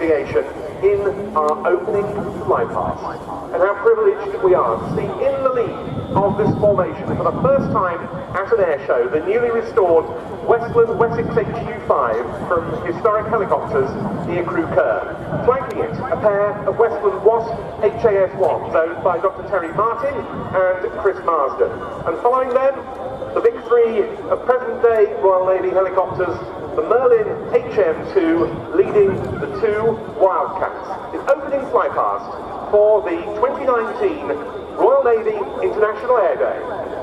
aviation in our opening fly past. And how privileged we are to see in the lead of this formation for the first time at an air show the newly restored Westland Wessex HU5 from historic helicopters near Crewe Kerr. Flanking it, a pair of Westland Wasp HAS1s owned by Dr. Terry Martin and Chris Marsden. And following them, the big three of present-day Royal Navy helicopters, the Merlin HM2 leading the two Wildcats. The opening fly past for the 2019 Royal Navy International Air Day.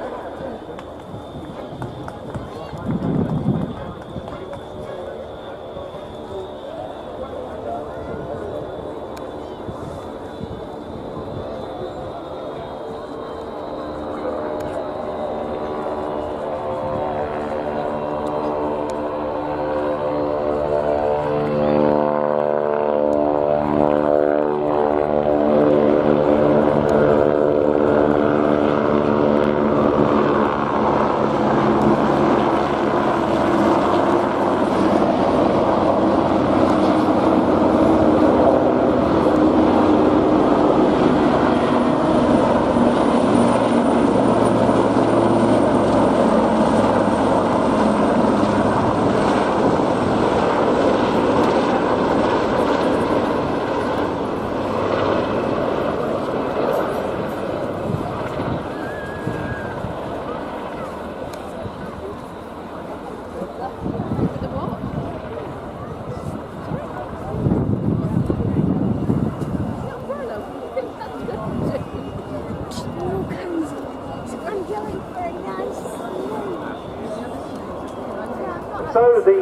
So the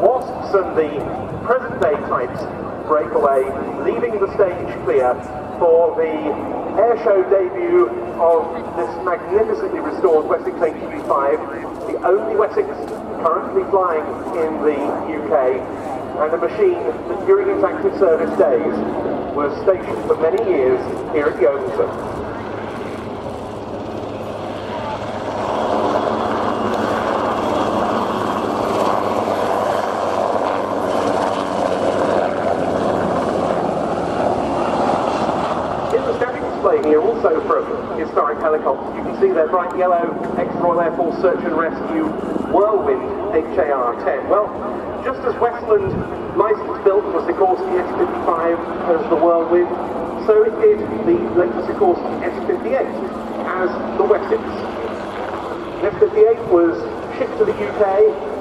Wasps and the present-day types break away, leaving the stage clear for the air show debut of this magnificently restored Wessex HU5, the only Wessex currently flying in the UK, and a machine that during its active service days was stationed for many years here at Yeovilton. Here also from historic helicopters. You can see their bright yellow ex-Royal Air Force Search and Rescue Whirlwind HAR-10. Well, just as Westland licence built the Sikorsky S-55 as the Whirlwind, so it did the later Sikorsky S-58 as the Wessex. The S-58 was shipped to the UK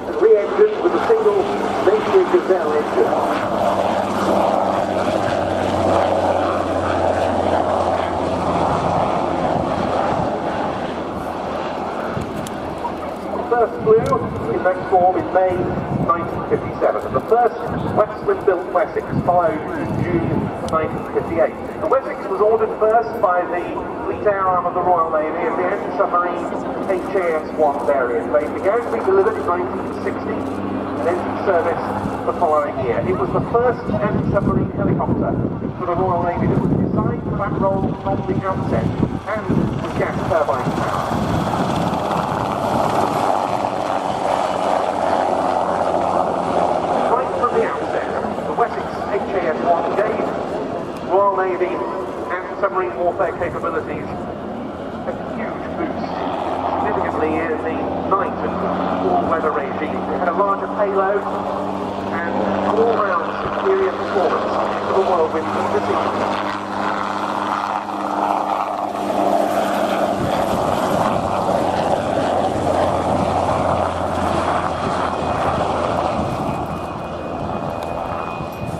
and re-engined with a single Napier Gazelle engine. First flew in that form in May 1957, and the first Westland-built Wessex followed in June 1958. The Wessex was ordered first by the Fleet Air Arm of the Royal Navy as the anti-submarine HAS1 variant. They began to be delivered in 1960 and entered service the following year. It was the first anti-submarine helicopter for the Royal Navy that was designed for that role from the outset and with gas turbine power. HAS1 gave Royal Navy anti-submarine warfare capabilities a huge boost, significantly in the night and all-weather regime. It had a larger payload and all-round superior performance for the Whirlwind this evening.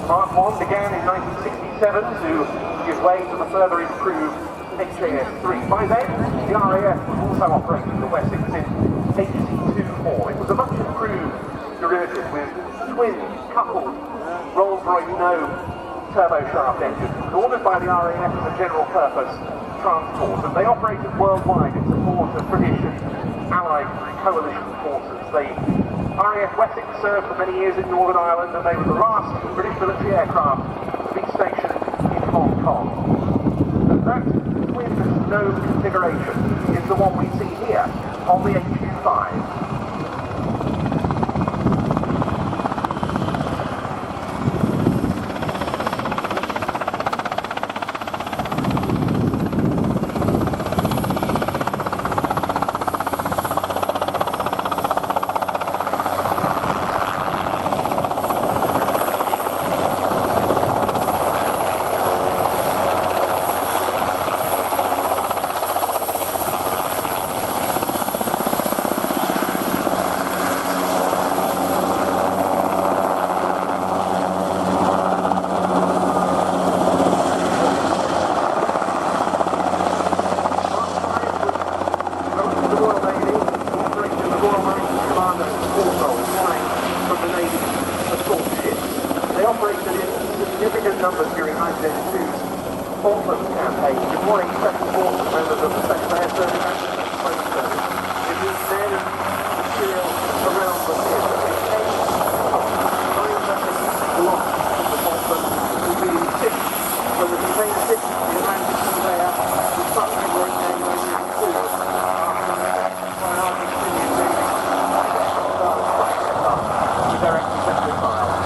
Mark 1 began in 1967 to give way to the further improved HAS3. By then, the RAF was also operating the Wessex in HC2-4. It was a much improved derivative with twin coupled Rolls-Royce gnome turboshaft engines. It was ordered by the RAF as a general purpose transport, and they operated worldwide in support of British and Allied coalition forces. The RAF Wessex served for many years in Northern Ireland, and they were the last British military aircraft to be stationed in Hong Kong. And that twin gnome configuration is the one we see here on the HU5. Portland campaign. Good morning, Special Forces members of the Special Air Service and the Plane Service. It moves men and material around the theatre. It came up 9 weapons lost in the Portland, including 6 from the contained ships, the Atlantic conveyor, the submarine name only 2. Direct receptor file.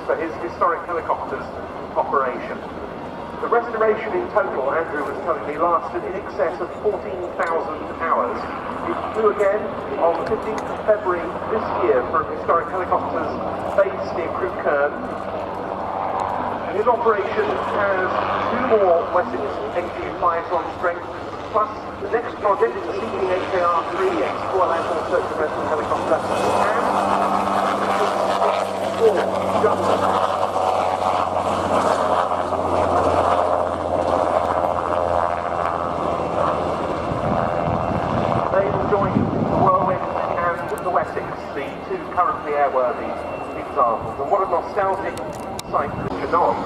For his historic helicopters operation. The restoration in total, Andrew was telling me, lasted in excess of 14,000 hours. It flew again on the 15th of February this year from historic helicopters based near Crewkerne. And his operation has 2 more Wessex XG5s on strength, plus the next project is the CP-HAR-3 X4 search and rescue helicopter, and they will join the Whirlwind and the Wessex, the 2 currently airworthy examples. And what a nostalgic sight for Shannon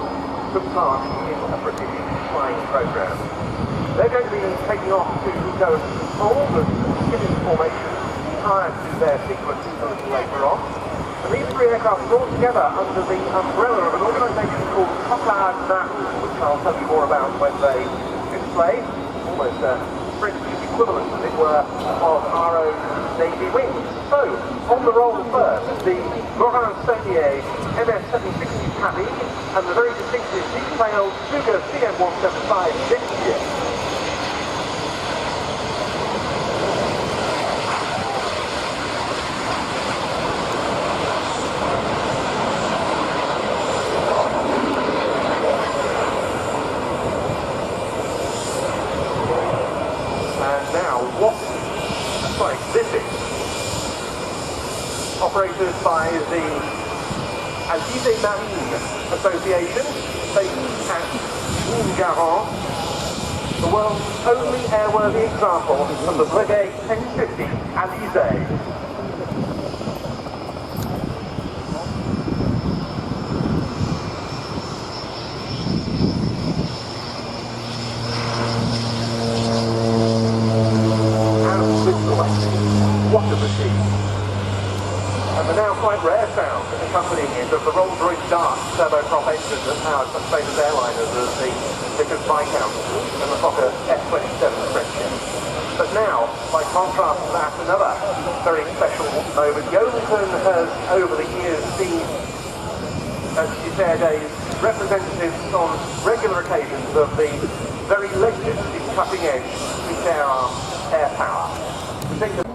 took part in a British flying programme. They're going to be taking off to go and hold the Skimming formation prior to their sequence a little later on. And these 3 aircraft are all together under the umbrella of an organisation called RNAS, which I'll tell you more about when they display, almost a French equivalent, as it were, of our own Navy wings. So, on the roll first, the Laurent Saunier MS-760 Tabby and the very distinctive detailed Cougar CM-175 jet ship. Operated by the Alliés Marine Association, based at Montgarant, the world's only airworthy example of the Breguet 1050 Alliés. What a machine! And the now quite rare sound accompanying it of the Rolls-Royce Dart turboprop engine that powers such famous airliners as the Vickers Viscount and the Fokker F-27 French. But now, by contrast to that, another very special moment. Yeovilton has, over the years, seen at its air days representatives on regular occasions of the very latest in cutting-edge fleet air arm air power. We think that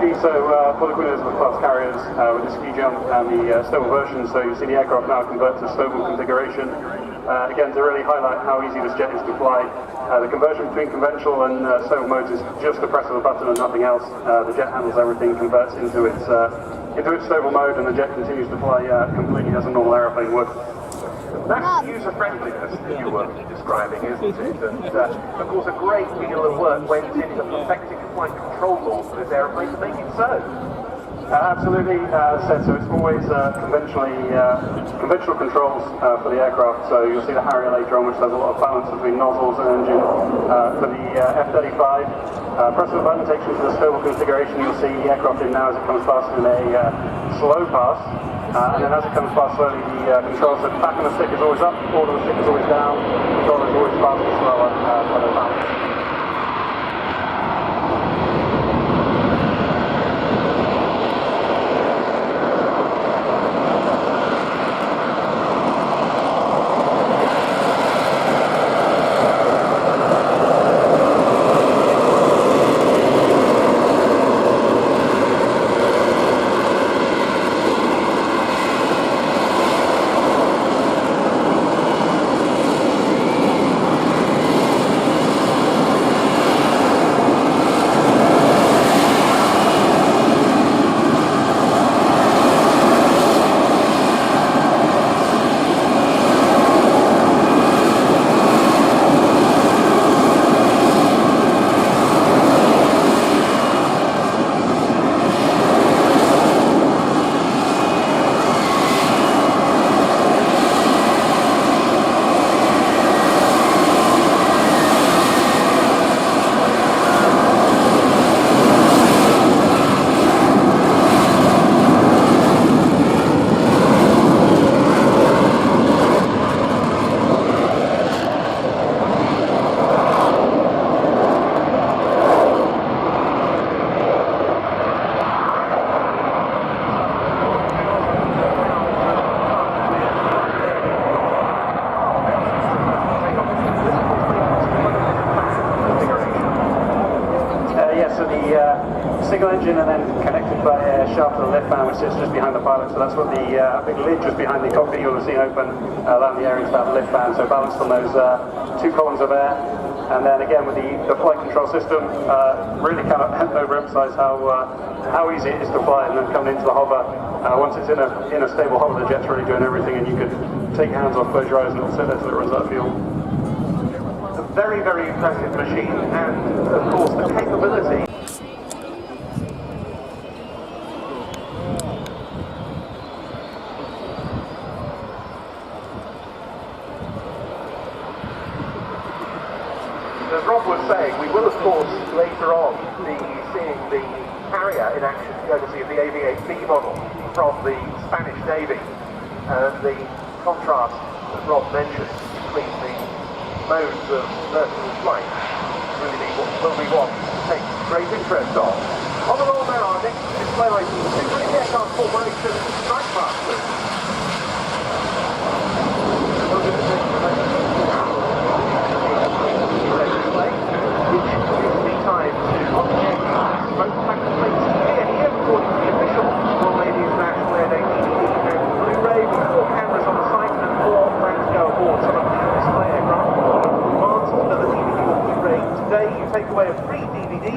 Okay, so for the Queen class carriers with the ski jump and the stable version, so you see the aircraft now convert to stable configuration. Again, to really highlight how easy this jet is to fly. The conversion between conventional and stable modes is just the press of a button and nothing else. The jet handles everything, converts into its stable mode, and the jet continues to fly completely as a normal aeroplane would. That's user-friendliness that you were describing, isn't it? And of course, a great deal of work went into perfecting the flight control laws for this aeroplane to make it so. Absolutely, as I said, so it's always conventional controls for the aircraft. So you'll see the Harrier later on, which has a lot of balance between nozzles and engine. For the F-35, press of the button takes you to the stable configuration. You'll see the aircraft in now as it comes past in a slow pass. And then as it comes past slowly, the control, so the back of the stick is always up, forward of the stick is always down, the control is always faster, slower, for the balance. Single engine and then connected by a shaft to the lift fan, which sits just behind the pilot. So that's what the big lid just behind the cockpit you'll have seen open, allowing the air into that lift fan. So balanced on those two columns of air. And then again with the flight control system, really cannot overemphasize how easy it is to fly. And then coming into the hover, once it's in a stable hover, the jet's really doing everything, and you can take your hands off, close your eyes, and it'll sit there till it runs out of fuel. A very, very impressive machine, and of course the capability. As Rob was saying, we will of course later on be seeing the Harrier in action, courtesy of the AV-8B model from the Spanish Navy, and the contrast that Rob mentioned between the modes of vertical flight really what we want to take great interest on. On the roll now, our next display light is the British Aircraft Corporation Strike Masters.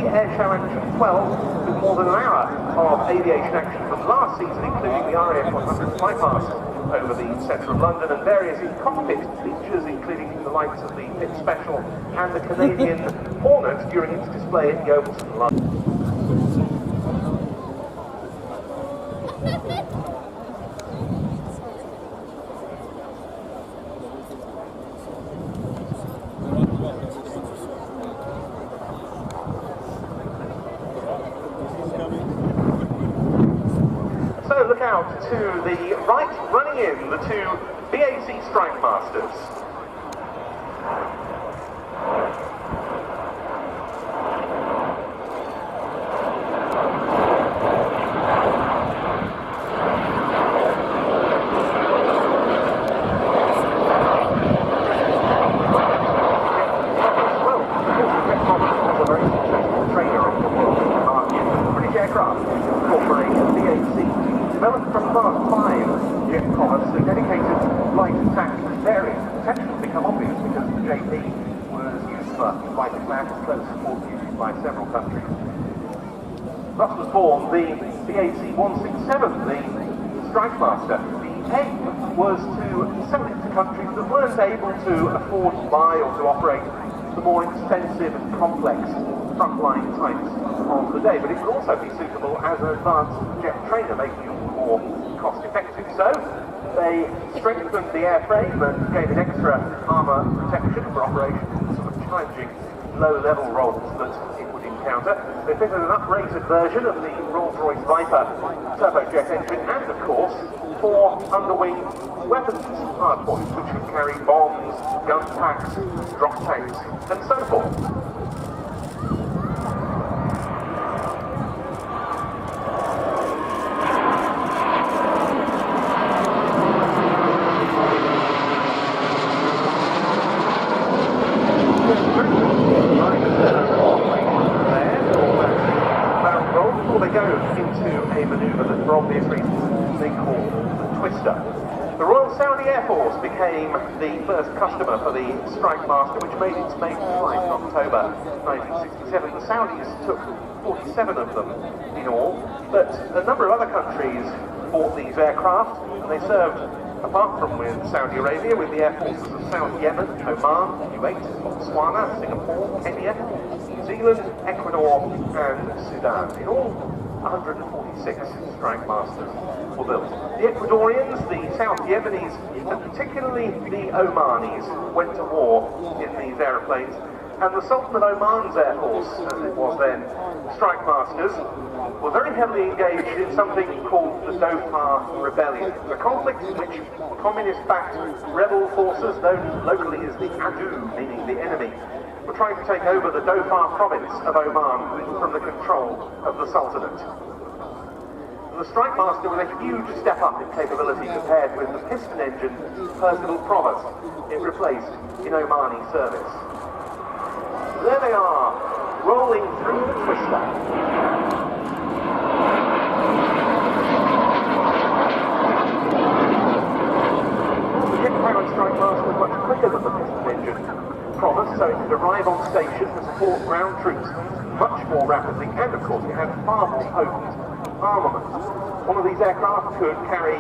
Airshow Action 12 with more than an hour of aviation action from last season, including the RNAS 100 flypast over the centre of London and various in-cockpit features, including the likes of the Pit Special and the Canadian Hornet during its display at Yeovilton, London. So look out to the right, running in, the two BAC Strike Masters. Well, of course, the British aircraft Corporation, DAC, developed from Class 5 jet commerce a dedicated light attack variant. The potential has become obvious because the JP was used for light attack as close support used by several countries. Thus was born the DAC 167, the Strike Master. The aim was to sell it to countries that weren't able to afford to buy or to operate the more expensive and complex frontline types of the day, but it could also be suitable as an advanced jet trainer, making it more cost effective. So they strengthened the airframe and gave it extra armour protection for operations and sort of challenging low-level roles that it would encounter. They fitted an uprated version of the Rolls-Royce Viper turbojet engine and, of course, 4 underwing weapons hardpoints which could carry bombs, gun packs, drop tanks, and so forth. Before they go into a manoeuvre that, for obvious reasons, they call the Twister. The Royal Saudi Air Force became the first customer for the Strike Master, which made its maiden flight in October 1967. The Saudis took 47 of them in all, but a number of other countries bought these aircraft, and they served, apart from with Saudi Arabia, with the air forces of South Yemen, Oman, Kuwait, Botswana, Singapore, Kenya, New Zealand, Ecuador, and Sudan. In all, 146 Strike Masters were built. The Ecuadorians, the South Yemenis, and particularly the Omanis went to war in these aeroplanes, and the Sultan of Oman's Air Force, as it was then, Strike Masters, were very heavily engaged in something called the Dhofar Rebellion, a conflict in which communist-backed rebel forces, known locally as the Adu, meaning the enemy, were trying to take over the Dhofar province of Oman from the control of the Sultanate. The Strike Master was a huge step up in capability compared with the piston engine Percival Provost it replaced in Omani service. There they are, rolling through the Twister. The jet-powered Strike Master was much quicker than the piston engine Provost, so it could arrive on station to support ground troops much more rapidly, and of course it had far more potent armament. One of these aircraft could carry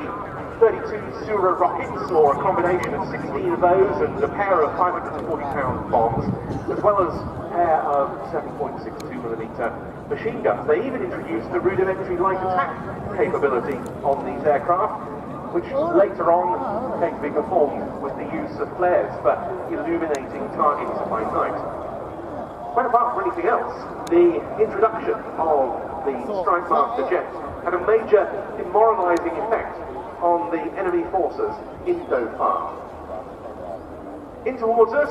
32 Sura rockets, or a combination of 16 of those, and a pair of 540-pound bombs, as well as a pair of 7.62mm machine guns. They even introduced a rudimentary light attack capability on these aircraft, which later on came to be performed with the use of flares for illuminating targets by night. Quite apart from anything else, the introduction of the Strike Master jet had a major demoralizing effect on the enemy forces in Dhofar. In towards us,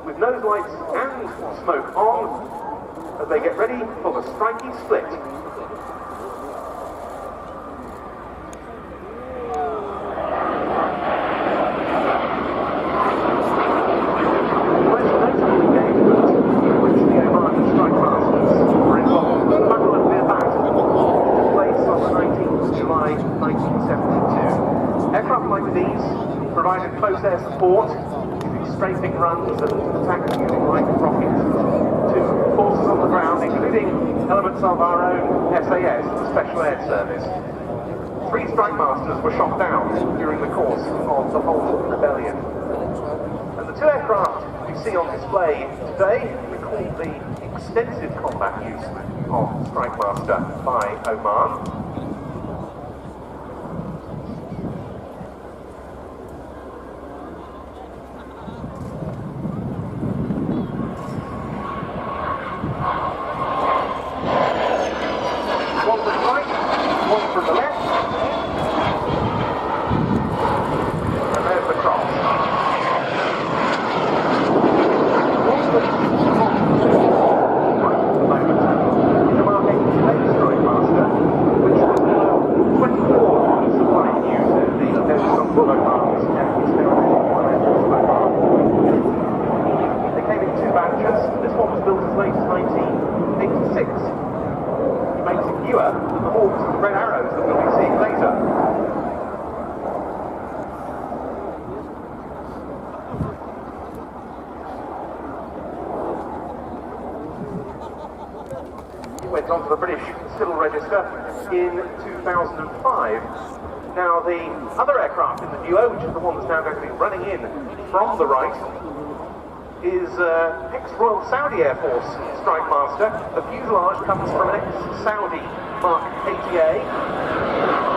with nose lights and smoke on, as they get ready for the strikey split. Provided close air support, using strafing runs and attacks using light rockets to forces on the ground, including elements of our own SAS, the Special Air Service. 3 Strike Masters were shot down during the course of the whole rebellion. And the 2 aircraft we see on display today recall the extensive combat use of Strike Master by Oman. Which hawks and red arrows that we'll be seeing later. It went on to the British Civil Register in 2005. Now the other aircraft in the duo, which is the one that's now going to be running in from the right, is ex-Royal Saudi Air Force Strike Master. The fuselage comes from an ex-Saudi Mark 80A.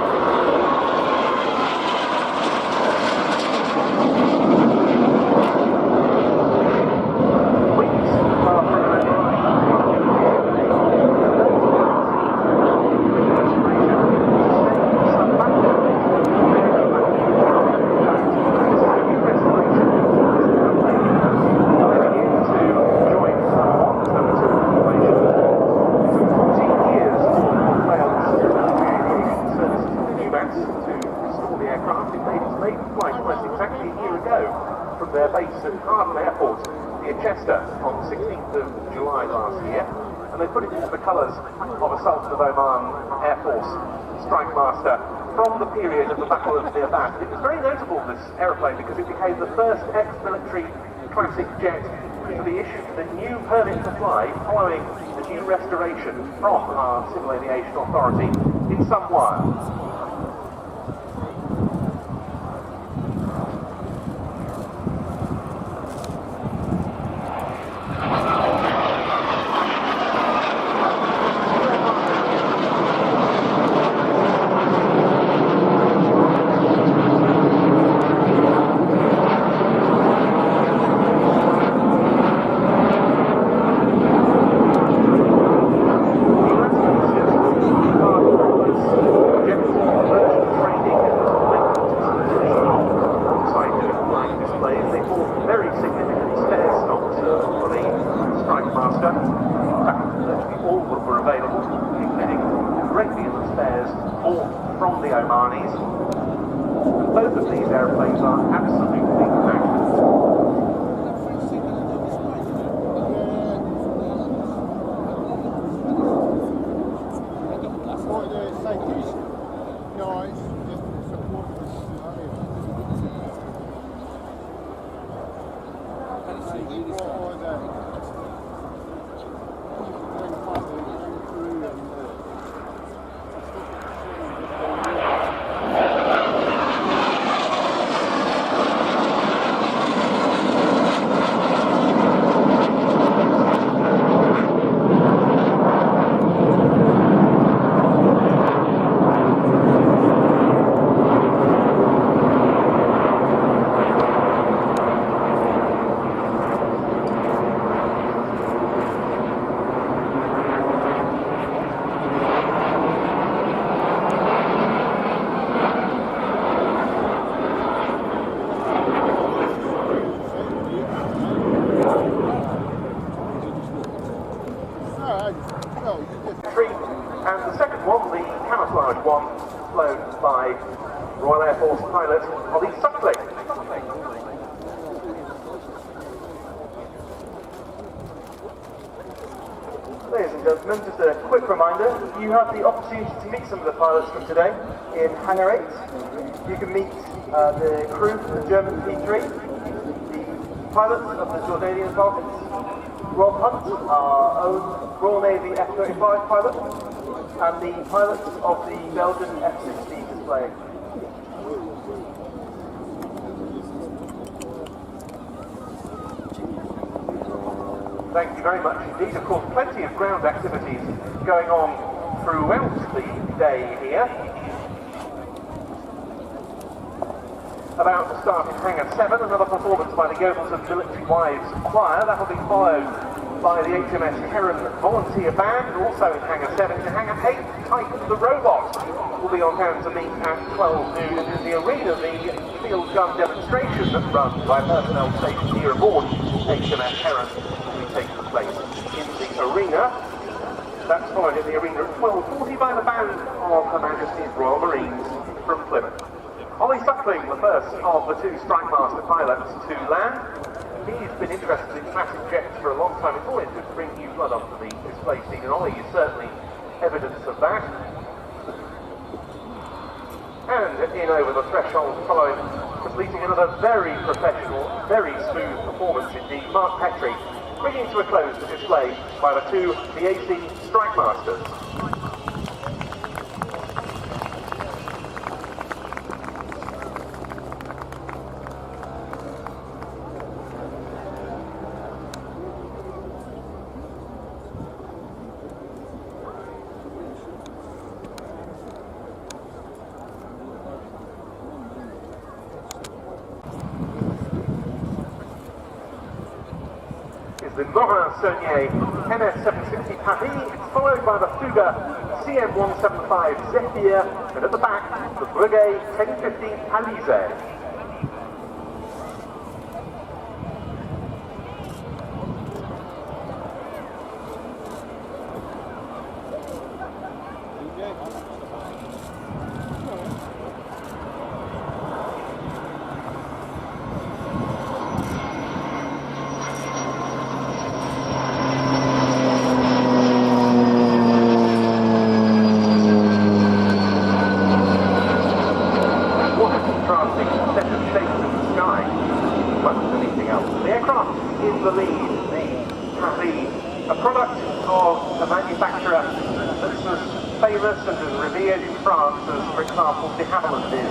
On the 16th of July last year, and they put it into the colours of a Sultan of Oman Air Force Strike Master from the period of the Battle of Near Bat. It was very notable, this aeroplane, because it became the first ex-military classic jet to be issued the new permit to fly following the new restoration from our Civil Aviation Authority in some while. From the Omanis. Both of these aeroplanes are absolutely immaculate. And the second one, the camouflage one, flown by Royal Air Force pilot Ollie Suckling. Ladies and gentlemen, just a quick reminder, you have the opportunity to meet some of the pilots from today in Hangar 8. You can meet the crew from the German P3, the pilots of the Jordanian Falcons, Rob Hunt, our own Royal Navy F-35 pilot, and the pilots of the Belgian F-16 display. Thank you very much indeed. Of course, plenty of ground activities going on throughout the day here. About to start in Hangar 7, another performance by the Yeovilton Military Wives Choir. That will be followed by the HMS Heron Volunteer Band, also in Hangar 7. In Hangar 8, Titan the Robot will be on hand to meet at 12 noon. And in the arena, the field gun demonstration run by personnel stationed here aboard HMS Heron will be taking place in the arena. That's followed in the arena at 12:40 by the band of Her Majesty's Royal Marines from Plymouth. Ollie Suckling, the first of the two Strike Master pilots to land. He's been interested in classic jets for a long time. It's always good to bring new blood onto the display scene, and Ollie is certainly evidence of that. in over the threshold following completing another very professional, very smooth performance indeed. Mark Petrie bringing to a close the display by the two VAC Strike Masters. The Morin-Saunier MS760 Paris, followed by the Fugger CM175 Zephyr, and at the back, the Breguet 1050 Alizé. In the lead, the Paris, a product of a manufacturer that's as famous and as revered in France as, for example, de Havilland is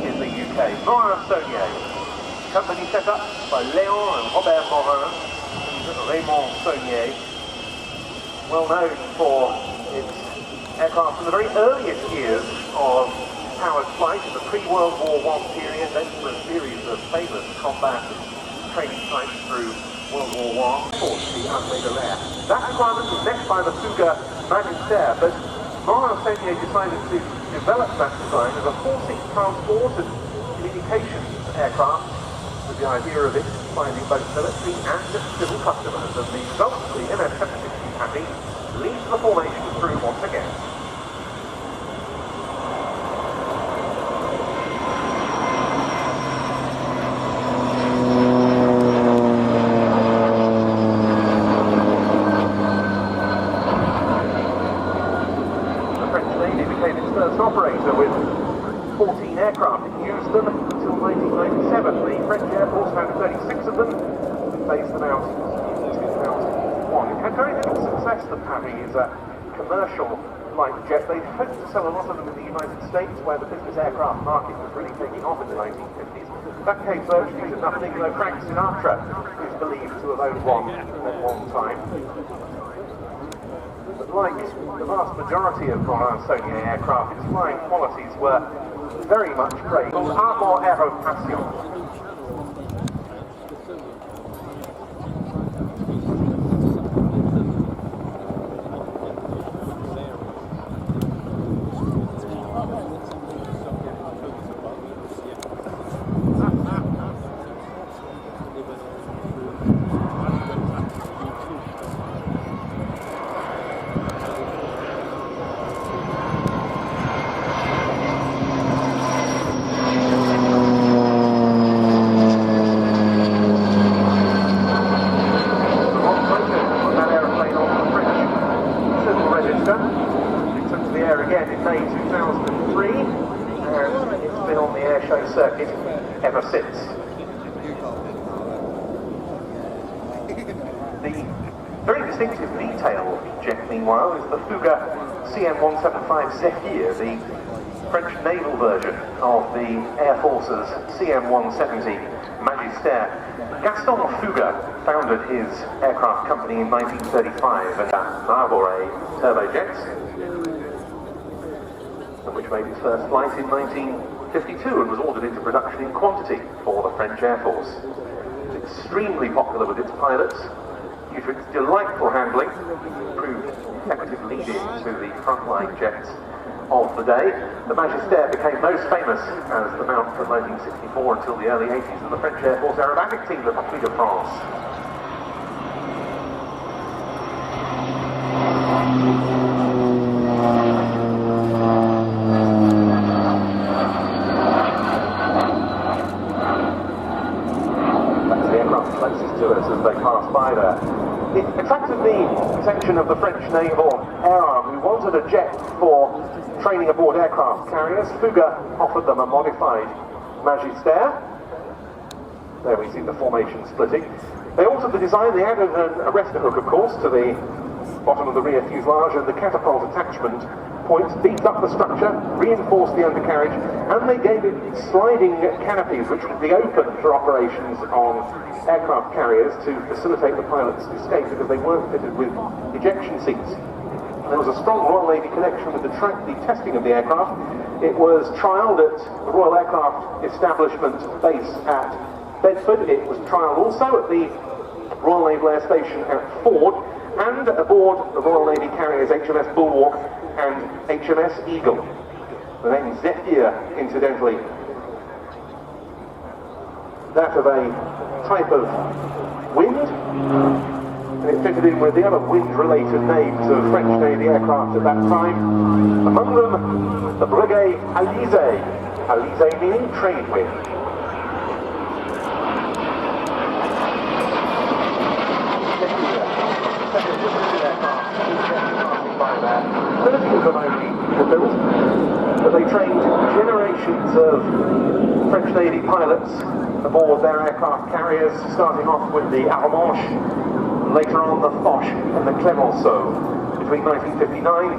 in the UK. Morin-Saunier, company set up by Léon and Robert Morin and Raymond Saunier, well known for its aircraft from the very earliest years of powered flight in the pre-World War I period, then for a series of famous combat training flights through World War I, the Armée de l'Air. That requirement was met by the Fugger Magister, but Morin-Saunier decided to develop that design as a forcing transport and communications aircraft, with the idea of it finding both military and civil customers, and the result, the MS760 Paris, leads the formation through once again. Operator with 14 aircraft. It used them until 1997. The French Air Force found 36 of them and phased them out in 2001. It had very little success, the Paris, as a commercial flight jet. They'd hoped to sell a lot of them in the United States, where the business aircraft market was really taking off in the 1950s. That came virtually to nothing, though Frank Sinatra is believed to have owned one at one time. But like the vast majority of Morin-Saunier aircraft, its flying qualities were very much praised. Armor Aéropassion. Circuit ever since. The very distinctive detail jet, meanwhile, is the Fugger CM175 Zephyr, the French naval version of the Air Force's CM170 Magister. Gaston Fugger founded his aircraft company in 1935 at Marboret turbojets, which made its first flight in 1952 and was ordered into production in quantity for the French Air Force. It's extremely popular with its pilots due to its delightful handling, proved effective lead-in to the frontline jets of the day. The Magister became most famous as the mount from 1964 until the early 80s of the French Air Force aerobatic team, the Patrouille de France. Closest to us as they pass by there. It attracted the attention of the French naval air arm, who wanted a jet for training aboard aircraft carriers, Fugger offered them a modified Magister. There we see the formation splitting. They altered the design, they added an arrestor hook, of course, to the bottom of the rear fuselage, and the catapult attachment point beefed up the structure, reinforced the undercarriage, and they gave it sliding canopies which would be open for operations on aircraft carriers to facilitate the pilot's escape because they weren't fitted with ejection seats. There was a strong Royal Navy connection with the testing of the aircraft. It was trialled at the Royal Aircraft Establishment base at Bedford. It was trialled also at the Royal Naval Air Station at Ford, and aboard the Royal Navy carriers HMS Bulwark and HMS Eagle. The name Zephyr, incidentally, that of a type of wind, and it fitted in with the other wind-related names of French Navy aircraft at that time. Among them, the Breguet Alizé, Alizé meaning trade wind. Were built, but they trained generations of French Navy pilots aboard their aircraft carriers, starting off with the RNAS, later on the Foch and the Clemenceau, between 1959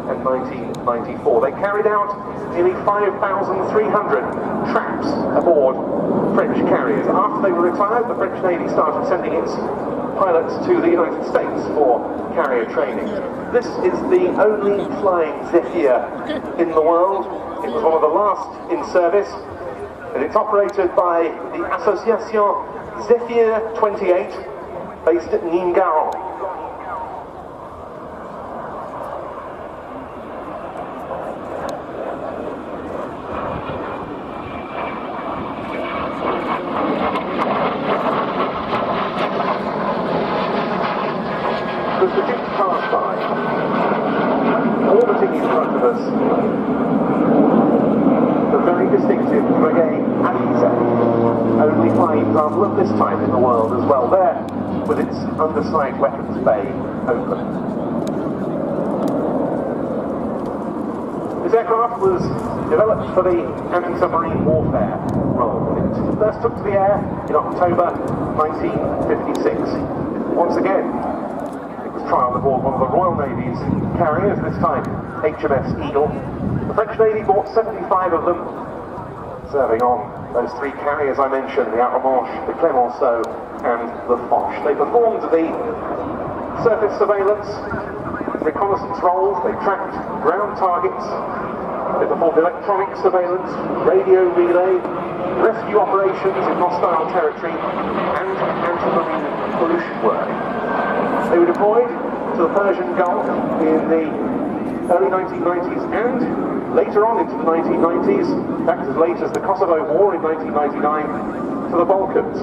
and 1994. They carried out nearly 5,300 traps aboard French carriers. After they were retired, the French Navy started sending its pilots to the United States for carrier training. This is the only flying Zephyr in the world. It was one of the last in service, and it's operated by the Association Zephyr 28, based at Nîmes-Garons. As the Duke passed by, orbiting in front of us, the very distinctive Breguet Alizé, only flying example of this type in the world as well, there with its underside weapons bay open. This aircraft was developed for the anti-submarine warfare role. It first took to the air in October 1956. Once again, trial aboard one of the Royal Navy's carriers, this time HMS Eagle. The French Navy bought 75 of them, serving on those three carriers I mentioned, the RNAS, the Clemenceau, and the Foch. They performed the surface surveillance, reconnaissance roles, they tracked ground targets, they performed electronic surveillance, radio relay, rescue operations in hostile territory, and anti-marine pollution work. They were deployed to the Persian Gulf in the early 1990s and later on into the 1990s, back as late as the Kosovo War in 1999, to the Balkans.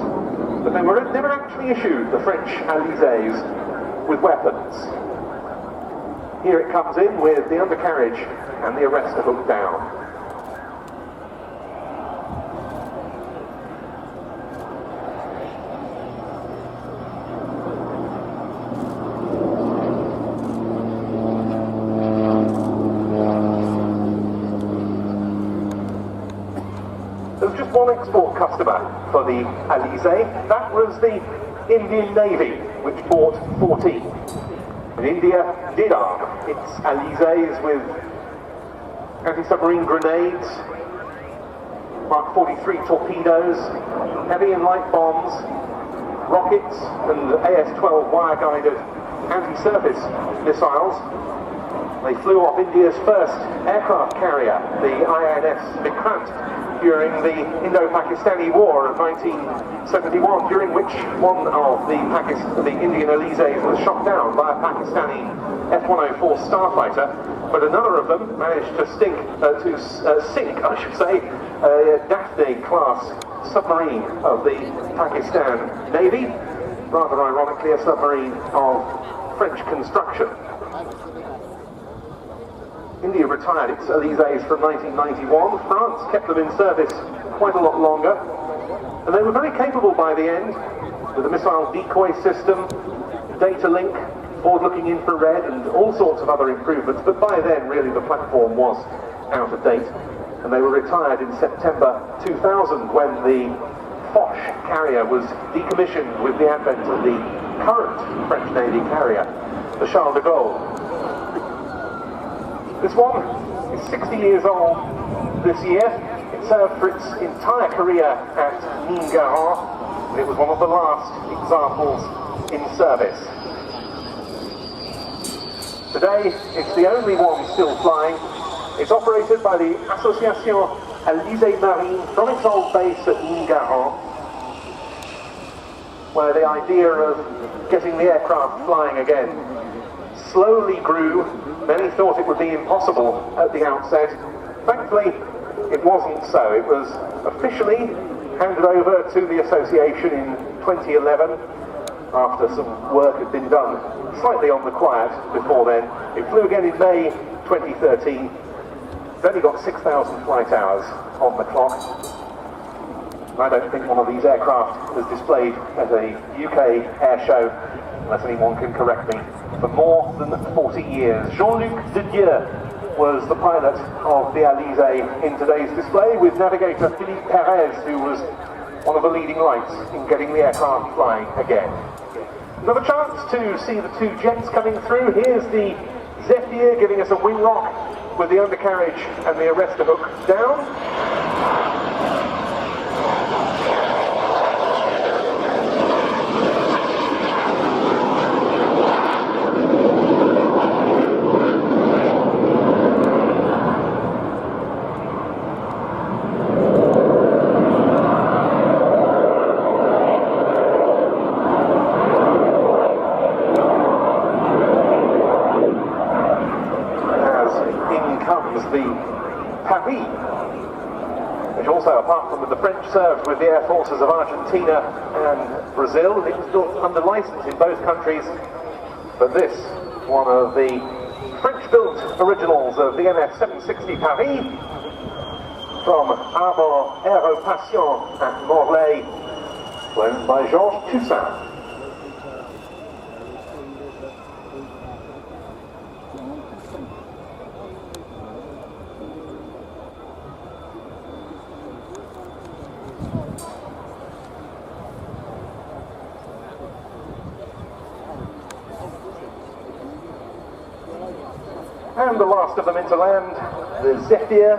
But they were never actually issued, the French Alizés, with weapons. Here it comes in with the undercarriage and the arrestor hook down. One export customer for the Alizé, that was the Indian Navy, which bought 14. And India did arm its Alizés with anti-submarine grenades, Mark 43 torpedoes, heavy and light bombs, rockets, and AS-12 wire-guided anti-surface missiles. They flew off India's first aircraft carrier, the RNAS Vikrant, during the Indo-Pakistani War of 1971, during which one of the Indian Alizés was shot down by a Pakistani F-104 starfighter, but another of them managed to sink, a Daphne-class submarine of the Pakistan Navy, rather ironically a submarine of French construction. India retired its Alizés from 1991. France kept them in service quite a lot longer. And they were very capable by the end, with a missile decoy system, data link, forward-looking infrared and all sorts of other improvements, but by then really the platform was out of date, and they were retired in September 2000 when the Foch carrier was decommissioned with the advent of the current French Navy carrier, the Charles de Gaulle. This one is 60 years old this year. It served for its entire career at Nîmes-Garons, and it was one of the last examples in service. Today, it's the only one still flying. It's operated by the Association Élysée Marine from its old base at Nîmes-Garons, where the idea of getting the aircraft flying again slowly grew. Many thought it would be impossible at the outset. Thankfully, it wasn't so. It was officially handed over to the association in 2011 after some work had been done slightly on the quiet before then. It flew again in May 2013. It's only got 6,000 flight hours on the clock. I don't think one of these aircraft was displayed at a UK air show, unless anyone can correct me, for more than 40 years. Jean-Luc Didier was the pilot of the Élysée in today's display, with navigator Philippe Perez, who was one of the leading lights in getting the aircraft flying again. Another chance to see the two jets coming through. Here's the Zephyr giving us a wing rock with the undercarriage and the arrestor hook down. The Paris, which also, apart from the French, served with the air forces of Argentina and Brazil. It was built under license in both countries, but this, one of the French-built originals of the MS 760 Paris, from Arbor Aéropassion at Morlaix, flown by Georges Toussaint. And the last of them into land, the Zephyr,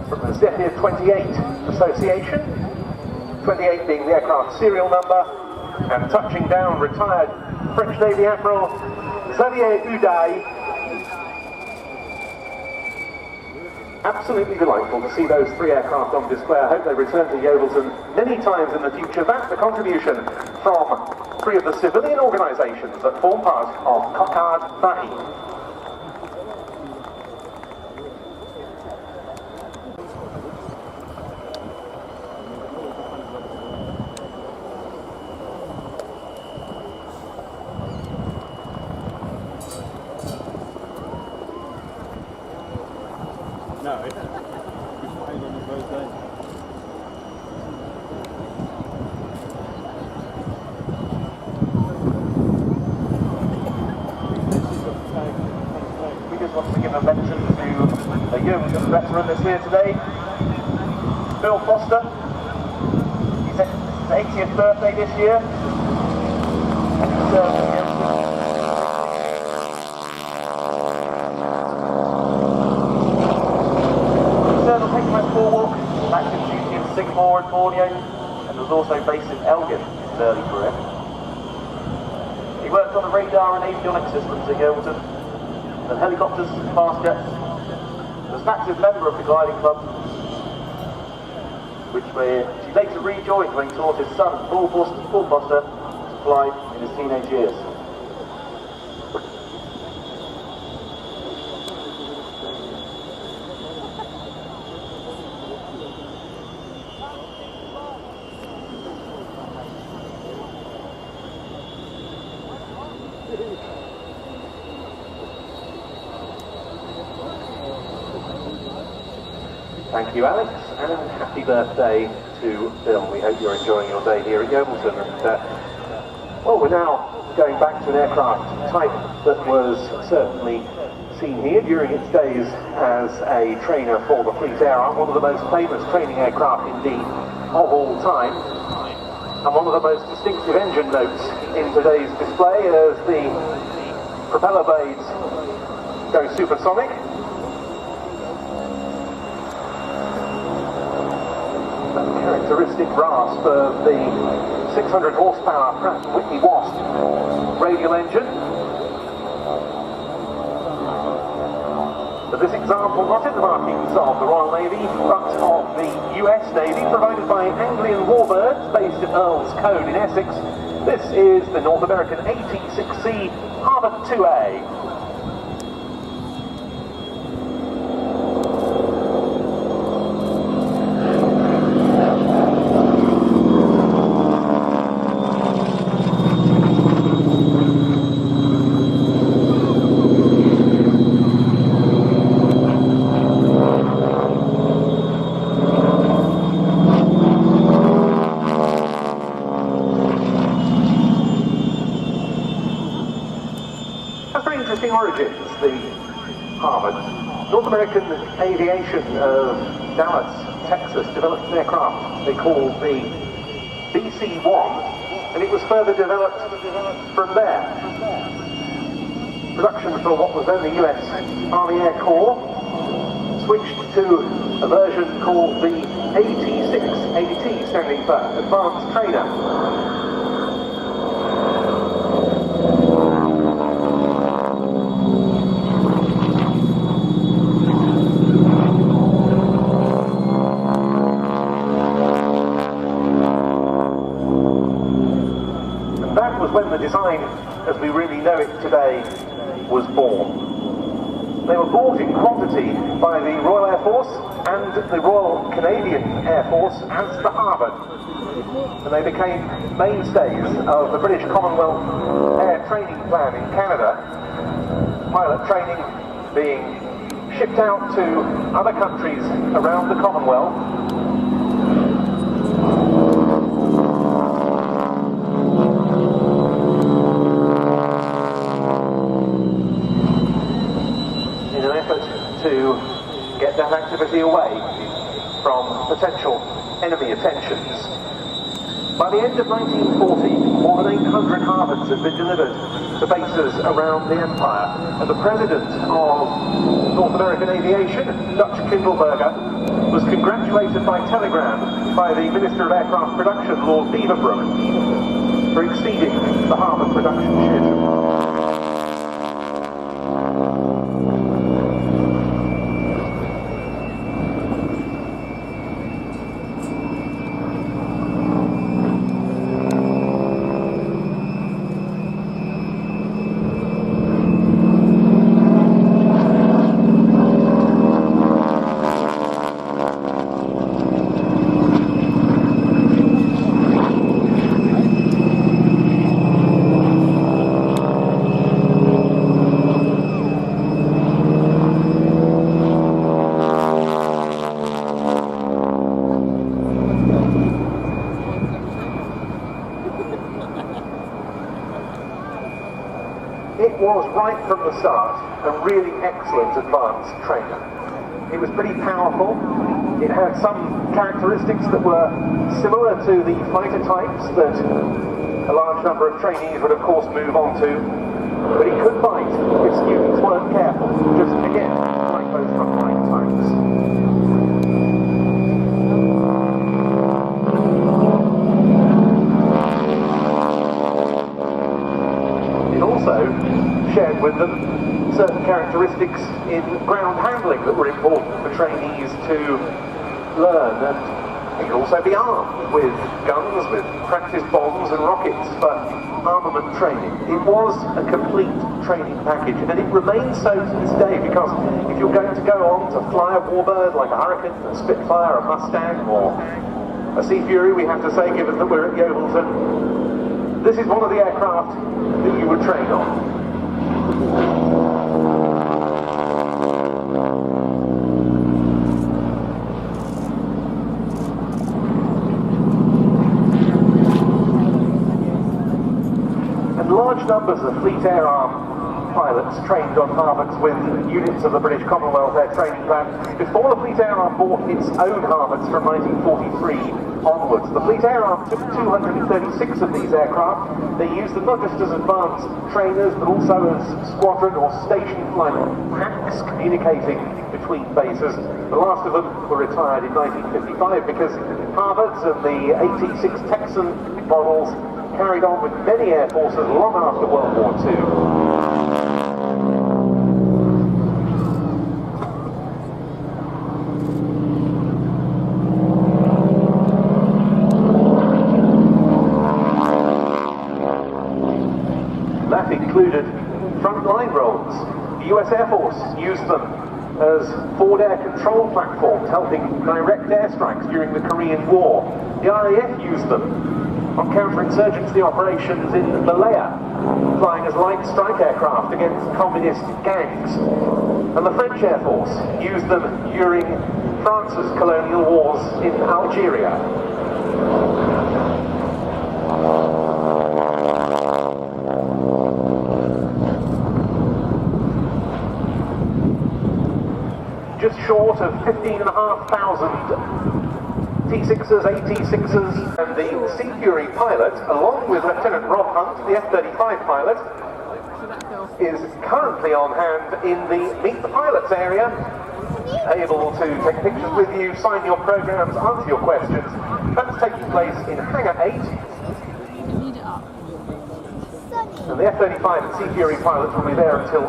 from the Zephyr 28 Association. 28 being the aircraft serial number, and touching down retired French Navy Admiral Xavier Uday. Absolutely delightful to see those three aircraft on display. I hope they return to Yeovilton many times in the future. That's the contribution from three of the civilian organisations that form part of Cocarde Paris. No, it's paid on the birthday. We just want to give a mention to a Yeovilton veteran that's here today, Bill Foster. He's his 80th birthday this year. Active duty in Singapore and Borneo, and was also based in Elgin in his early career. He worked on the radar and avionics systems at Yeovilton, and helicopters, fast jets. He was an active member of the gliding club, which he later rejoined when he taught his son, Paul Foster, to fly in his teenage years. Thank you, Alex, and happy birthday to Bill. We hope you're enjoying your day here at Yeovilton. And Well, we're now going back to an aircraft type that was certainly seen here during its days as a trainer for the Fleet Air Arm, one of the most famous training aircraft indeed of all time, and one of the most distinctive engine notes in today's display as the propeller blades go supersonic. That characteristic rasp of the 600 horsepower Pratt & Whitney Wasp radial engine. But this example, not in the markings of the Royal Navy, but of the US Navy, provided by Anglian Warbirds based at Earl's Cone in Essex. This is the North American AT-6C Harvard 2A. Interesting origins, the Harvard. North American Aviation of Dallas, Texas, developed an aircraft they called the BC-1, and it was further developed from there. Production for what was then the US Army Air Corps switched to a version called the AT-6, AT standing for Advanced Trainer. When the design, as we really know it today, was born. They were bought in quantity by the Royal Air Force and the Royal Canadian Air Force as the Harvard. And they became mainstays of the British Commonwealth Air Training Plan in Canada, pilot training being shipped out to other countries around the Commonwealth. To get that activity away from potential enemy attentions. By the end of 1940, more than 800 Harvards had been delivered to bases around the Empire, and the President of North American Aviation, Dutch Kindleberger, was congratulated by telegram by the Minister of Aircraft Production, Lord Beaverbrook, for exceeding the Harvard production schedule. It was right from the start a really excellent advanced trainer. It was pretty powerful. It had some characteristics that were similar to the fighter types that a large number of trainees would of course move on to, but it could bite if students weren't careful, just again, like those frontline types. It also shared with them certain characteristics in ground handling that were important for trainees to learn, and it could also be armed with guns, with practice bombs and rockets for armament training. It was a complete training package, and it remains so to this day, because if you're going to go on to fly a warbird like a Hurricane, a Spitfire, a Mustang, or a Sea Fury, we have to say, given that we're at Yeovilton, this is one of the aircraft that you would train on. large numbers of Fleet Air Arm pilots trained on Harvards with units of the British Commonwealth Air Training Plan before the Fleet Air Arm bought its own Harvards from 1943 onwards. The Fleet Air Arm took 236 of these aircraft. They used them not just as advanced trainers, but also as squadron or station flight packs communicating between bases. The last of them were retired in 1955 because Harvards and the 86 Texan models carried on with many air forces long after World War II. That included frontline roles. The US Air Force used them as forward air control platforms, helping direct airstrikes during the Korean War. The RAF used them on counterinsurgency operations in Malaya, flying as light strike aircraft against communist gangs. And the French Air Force used them during France's colonial wars in Algeria. Just short of 15,500 T6s, AT6s, and the Sea Fury pilot, along with Lieutenant Rob Hunt, the F-35 pilot, is currently on hand in the Meet the Pilots area, able to take pictures with you, sign your programs, answer your questions. That's taking place in Hangar 8. And the F-35 and Sea Fury pilots will be there until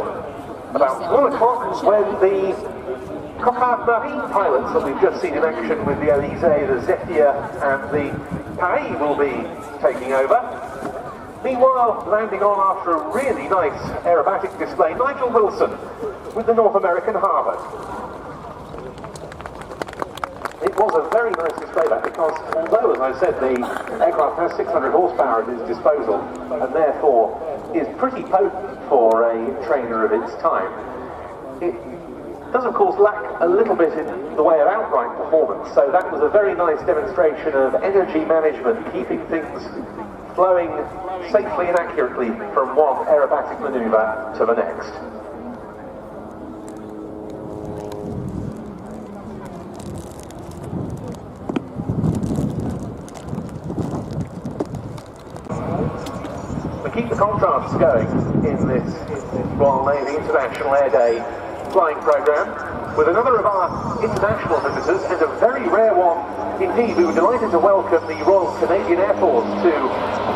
about 1 o'clock, when the Coquard Marie pilots that we've just seen in action with the Elysee, the Zephyr and the Paris will be taking over. Meanwhile, landing on after a really nice aerobatic display, Nigel Wilson with the North American Harvard. It was a very nice display that, because although, as I said, the aircraft has 600 horsepower at its disposal and therefore is pretty potent for a trainer of its time, it does of course lack a little bit in the way of outright performance. So that was a very nice demonstration of energy management, keeping things flowing safely and accurately from one aerobatic manoeuvre to the next. We keep the contrasts going in this Royal Navy International Air Day flying programme with another of our international visitors, and a very rare one indeed. We were delighted to welcome the Royal Canadian Air Force to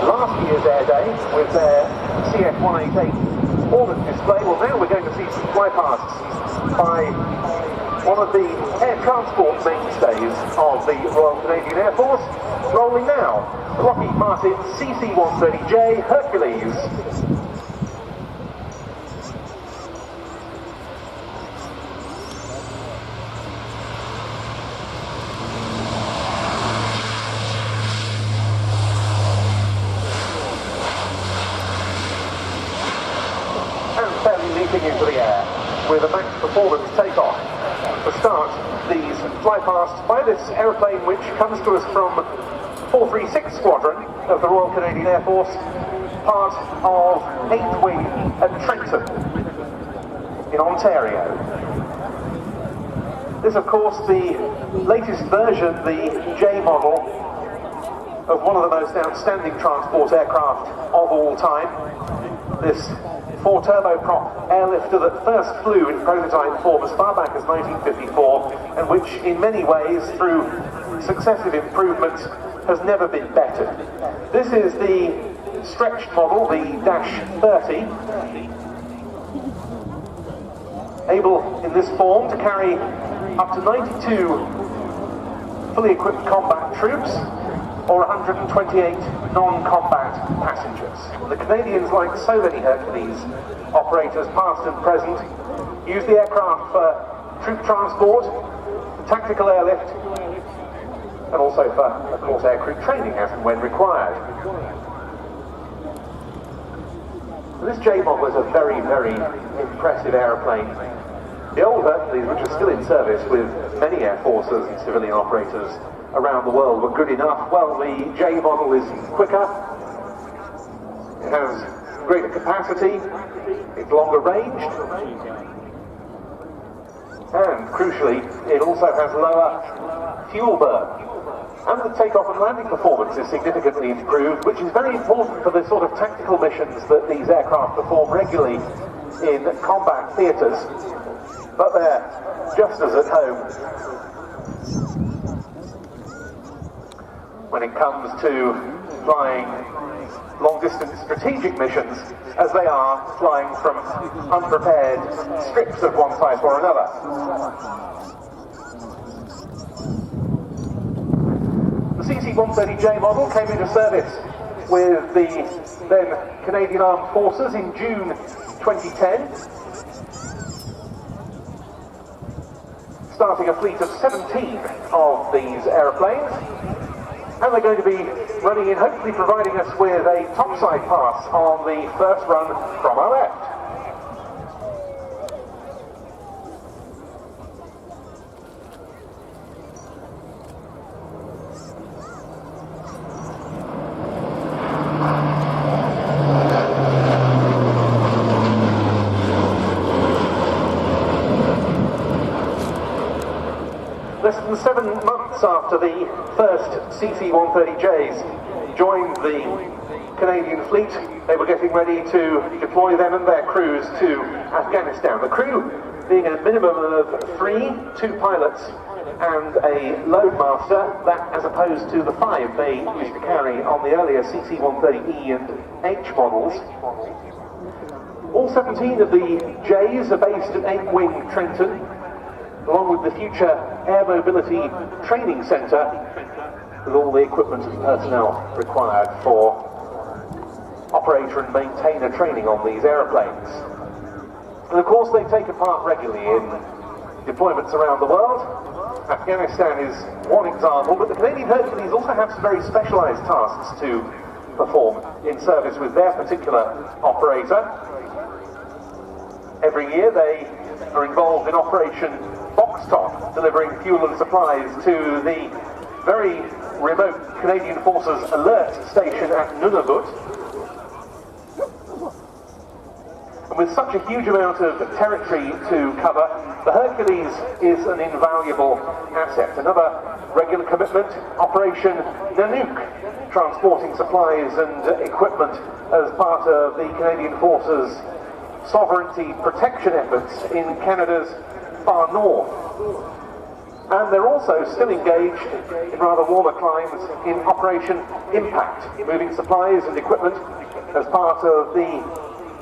last year's Air Day with their CF-188 ordnance display. Well, now we're going to see some flypasts by one of the air transport mainstays of the Royal Canadian Air Force, rolling now, Lockheed Martin CC-130J Hercules. Into the air with a max performance takeoff. To start these flypasts by this aeroplane, which comes to us from 436 Squadron of the Royal Canadian Air Force, part of 8th Wing at Trenton in Ontario. This, of course, the latest version, the J model of one of the most outstanding transport aircraft of all time. This 4-turboprop airlifter that first flew in prototype form as far back as 1954, and which in many ways, through successive improvements, has never been bettered. This is the stretched model, the Dash 30, able in this form to carry up to 92 fully equipped combat troops, or 128 non-combat passengers. The Canadians, like so many Hercules operators past and present, use the aircraft for troop transport, tactical airlift, and also for, of course, aircrew training as and when required. This J model is a very, very impressive aeroplane. The old Hercules, which are still in service with many air forces and civilian operators around the world, were good enough. Well, the J model is quicker, it has greater capacity, it's longer ranged, and crucially, it also has lower fuel burn. And the takeoff and landing performance is significantly improved, which is very important for the sort of tactical missions that these aircraft perform regularly in combat theatres, but they're just as at home when it comes to flying long-distance strategic missions, as they are flying from unprepared strips of one type or another. The CC-130J model came into service with the then Canadian Armed Forces in June 2010, starting a fleet of 17 of these aeroplanes, and they're going to be running in, hopefully providing us with a topside pass on the first run from our left. Less than 7 months after the first CC-130Js joined the Canadian fleet, they were getting ready to deploy them and their crews to Afghanistan. The crew being a minimum of 3, 2 pilots and a loadmaster, that as opposed to the 5 they used to carry on the earlier CC-130E and H models. All 17 of the Js are based at 8-Wing Trenton, along with the future Air Mobility Training Centre, with all the equipment and personnel required for operator and maintainer training on these aeroplanes. And of course they take part regularly in deployments around the world. Afghanistan is one example, but the Canadian Hercules also have some very specialised tasks to perform in service with their particular operator. Every year they are involved in Operation Box Top, delivering fuel and supplies to the very remote Canadian Forces Alert Station at Nunavut. And with such a huge amount of territory to cover, the Hercules is an invaluable asset. Another regular commitment, Operation Nanook, transporting supplies and equipment as part of the Canadian Forces' sovereignty protection efforts in Canada's far north. And they're also still engaged in rather warmer climes in Operation Impact, moving supplies and equipment as part of the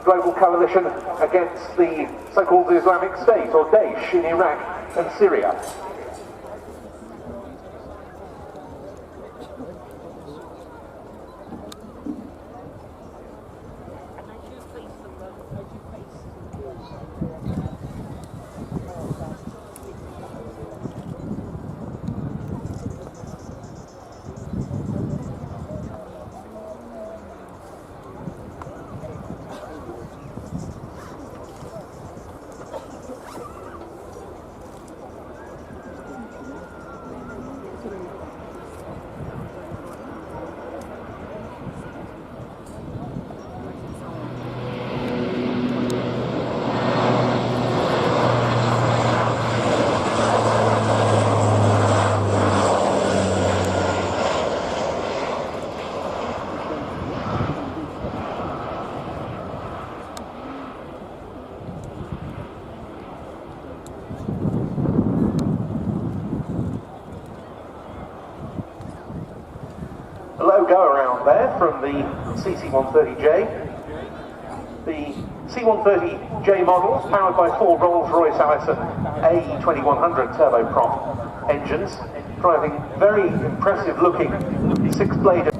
global coalition against the so-called Islamic State, or Daesh, in Iraq and Syria. A low go around there from the CC-130J. The C-130J model, powered by 4 Rolls-Royce Allison A2100 turboprop engines, driving very impressive looking 6-bladed.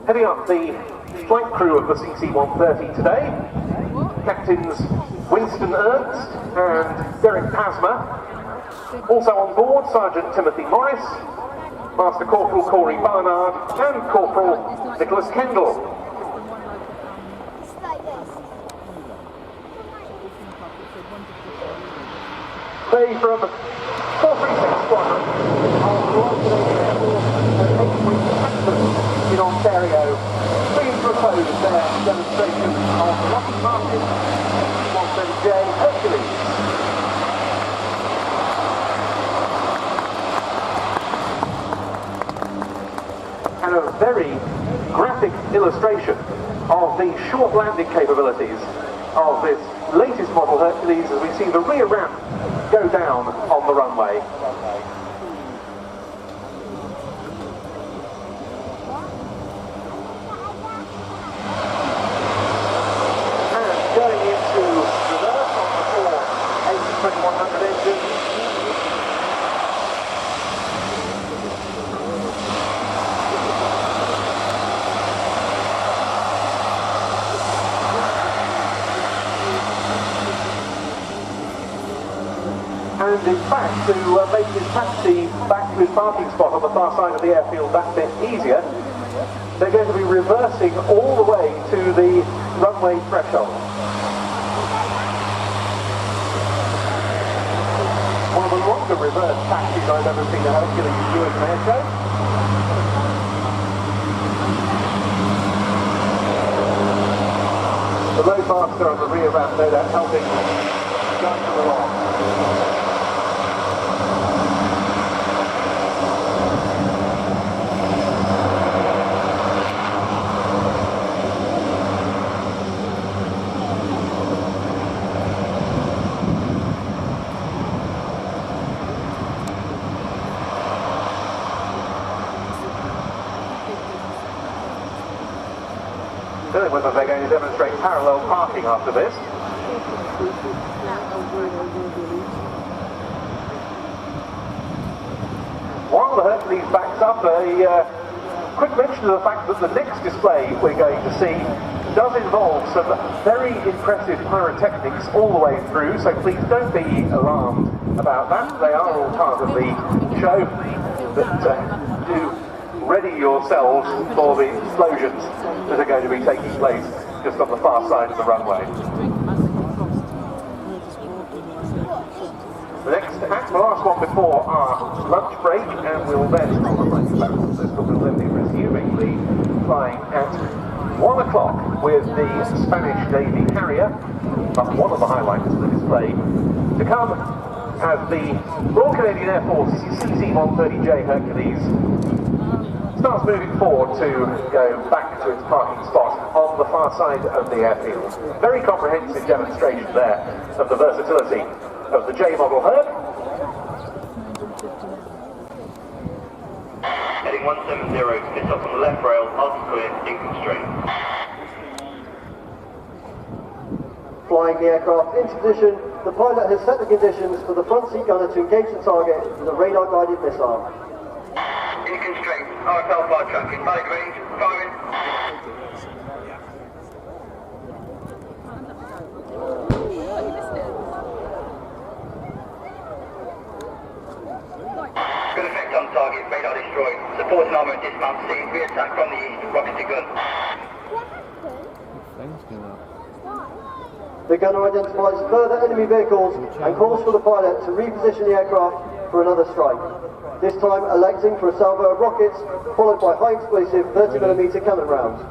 Heading up the flight crew of the CC-130 today, Captains Winston Ernst and Derek Pasma. Also on board, Sergeant Timothy Morris, Master Corporal Corey Barnard and Corporal Nicholas Kendall. They from 436 Squadron of Royal Canadian Air Force and 8-Wing Hampton in Ontario, please propose their demonstration of the Lockheed Martin C-130J Hercules. And a very graphic illustration of the short landing capabilities of this latest model Hercules as we see the rear ramp go down on the runway. And going into reverse on the four A2100 engines. And in fact, to make his taxi back to his parking spot on the far side of the airfield that bit easier, they're going to be reversing all the way to the runway threshold. One of the longer reverse taxis I've ever seen a Hercules do at an air show. The loadmaster on the rear ramp, no doubt, helping guide them along. Don't know whether they're going to demonstrate parallel parking after this. While the Hercules backs up, a quick mention of the fact that the next display we're going to see does involve some very impressive pyrotechnics all the way through, so please don't be alarmed about that. They are all part of the show, but do ready yourselves for the explosions that are going to be taking place just on the far side of the runway. The next act, the last one before our lunch break, and we'll then be resuming the flying at 1 o'clock with the Spanish Navy carrier, one of the highlights of the display, to come as the Royal Canadian Air Force CC-130J Hercules starts moving forward to go back to its parking spot on the far side of the airfield. Very comprehensive demonstration there of the versatility of the J model Herc. Heading 170, pit off on the left rail, half clear, in constraint. Flying the aircraft into position, the pilot has set the conditions for the front seat gunner to engage the target with a radar-guided missile. In constraint, RFL fire tracking, valid range, firing. Good effect on target, radar destroyed. Supporting armour and dismount seen, re-attack from the east, rocket to gun. The gunner identifies further enemy vehicles and calls for the pilot to reposition the aircraft for another strike. This time electing for a salvo of rockets, followed by high explosive 30mm cannon rounds.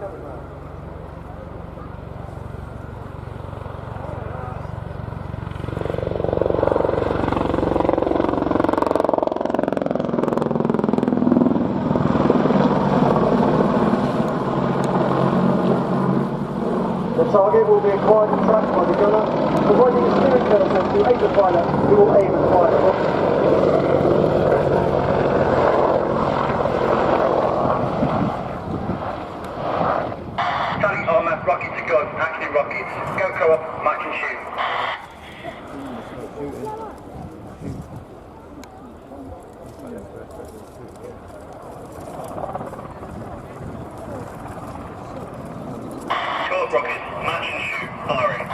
The target will be acquired and tracked by the gunner, providing a steering cursor to aid the pilot, who will aim and fire the rocket. Rocket to gun, active rockets. Go co-op, match and shoot. Co-op rockets, match and shoot, firing.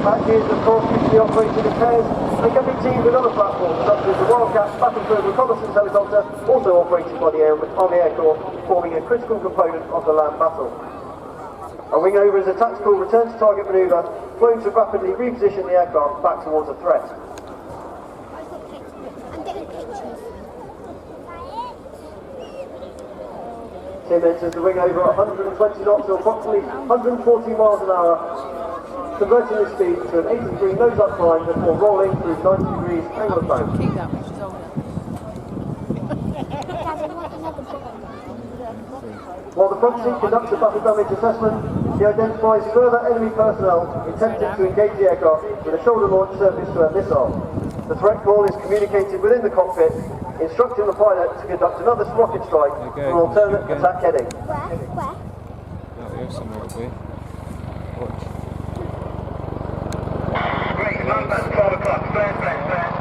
patches, of course, usually operated in pairs and can be teamed with other platforms such as the Wildcat battlefield reconnaissance helicopter, also operated by the Army Air Corps, forming a critical component of the land battle. A wing over is a tactical return to target manoeuvre, flown to rapidly reposition the aircraft back towards a threat. Tim enters the wing over at 120 knots or approximately 140 miles an hour, converting the speed to an 80-degree nose-up climb before rolling through 90 degrees anglophone. Keep that when she's older. While the front seat conducts a battle damage assessment, he identifies further enemy personnel attempting to engage the aircraft with a shoulder-launched surface-to-air missile. The threat call is communicated within the cockpit, instructing the pilot to conduct another rocket strike for an alternate attack heading. Where? Out here somewhere it'll be. Watch. Great, land at 12 o'clock. Clear.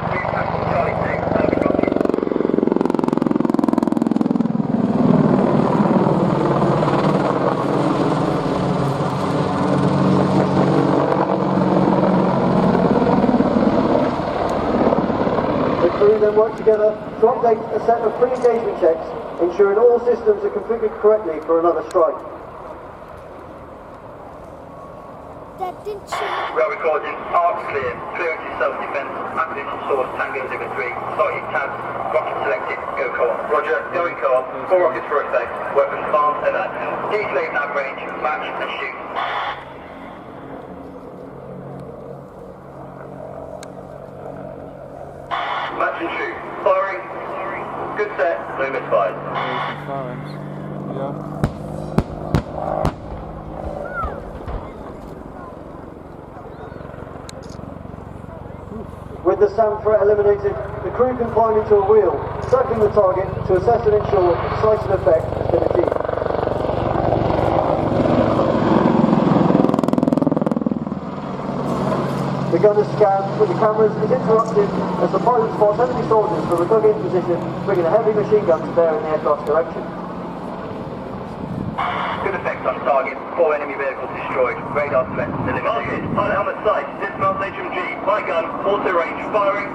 Please back to Charlie 6. Over, copy. The crew then work together to update a set of pre-engagement checks, ensuring all systems are configured correctly for another strike. Dad, didn't you? Well recording, arcs clear, clearance is self-defense, acquisition source, Tango 03, target tabs, rocket selected, go co-op. Roger, going co-op, 4 rockets for effect, weapons armed and at. D-slave nav range, match and shoot. Match and shoot. Firing. Good set, no misfires. Firearms. Yeah. With the SAM threat eliminated, the crew can climb into a wheel, circling the target to assess and ensure that decisive effect has been achieved. The gunner's scan with the cameras is interrupted as the pilot spots enemy soldiers from a dug-in position, bringing a heavy machine gun to bear in the aircraft's direction. Good effect on target, 4 enemy vehicles destroyed, radar threat eliminated. Pilot helmet sight, dismount HMG, my gun, auto range, firing.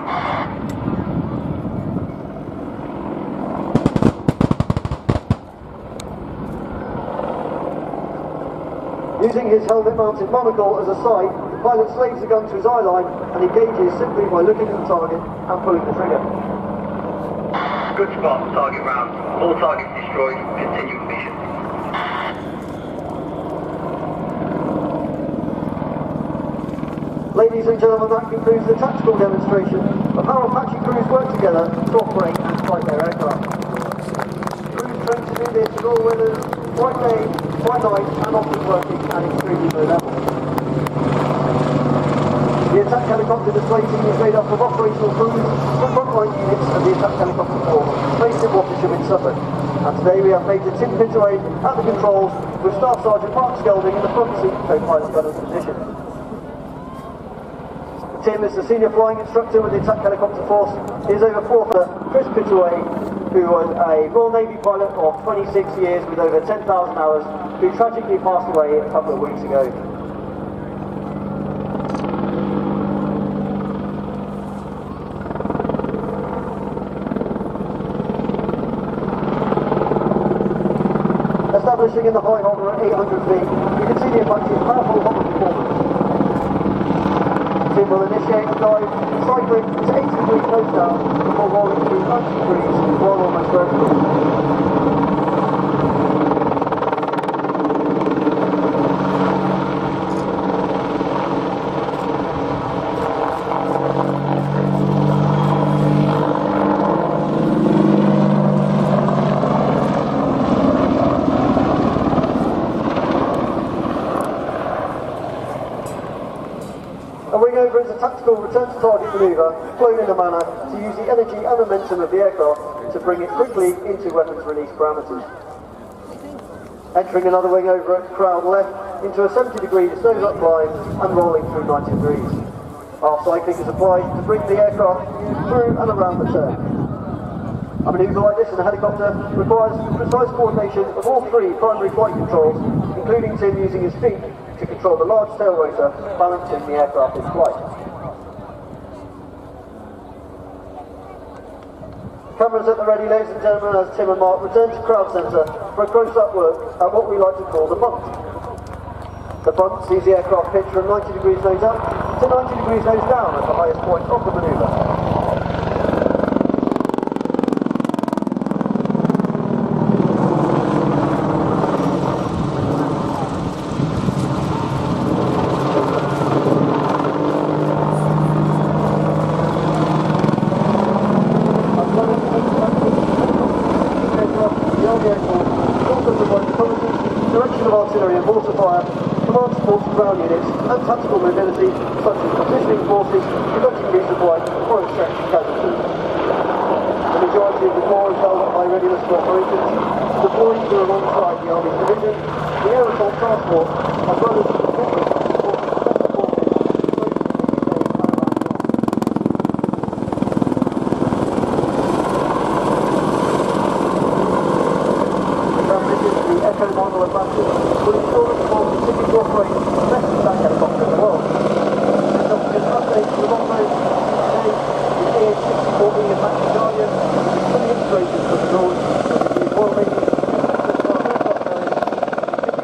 Using his helmet-mounted monocle as a sight, the pilot slaves the gun to his eye line and engages simply by looking at the target and pulling the trigger. Good spot, target round. All targets destroyed, continue mission. Ladies and gentlemen, that concludes the tactical demonstration of how Apache crews work together to operate and flight their aircraft. Crews trained to do this in all weathers, by day, by night, and often working at extremely low levels. The attack helicopter display team is made up of operational crews from frontline units of the attack helicopter force based in Watersham in Suffolk. And today we have Major Tim Pittaway at the controls with Staff Sergeant Mark Skelding in the front seat co-pilot gunner's position. Tim is the senior flying instructor with the attack helicopter force. His over forwarder, Chris Pittaway, who was a Royal Navy pilot of 26 years with over 10,000 hours, who tragically passed away a couple of weeks ago. Establishing in the high hover at 800 feet, you can see the Apache's powerful hover performance. Tim will initiate the dive, cycling to 80 degrees nose down before rolling through 90 degrees while almost vertical. Over is a tactical return to target manoeuvre flown in a manner to use the energy and momentum of the aircraft to bring it quickly into weapons release parameters. Entering another wing over at crowd left into a 70-degree nose-up climb and rolling through 90 degrees. Half cycling is applied to bring the aircraft through and around the turn. A manoeuvre like this in a helicopter requires precise coordination of all 3 primary flight controls, including Tim using his feet to control the large tail rotor balancing the aircraft in flight. Cameras at the ready, ladies and gentlemen, as Tim and Mark return to crowd centre for a close-up look at what we like to call the bunt. The bunt sees the aircraft pitch from 90 degrees nose up to 90 degrees nose down at the highest point of the manoeuvre. Direction of artillery and mortar fire, command support to ground units, and tactical mobility such as positioning forces, preventing resupply, or extracting casualties. The majority of the corps is held at high readiness for operations, deployed to alongside the Army's division, the Air Assault Task Force, as well as the corporate transport and special forces. Model advantage will ensure that the force continues to operate the best attack helicopter in the world. This officer's update to the long range today is AH-64B Apache Guardian, which is fully integrated with the drones with the new oil making,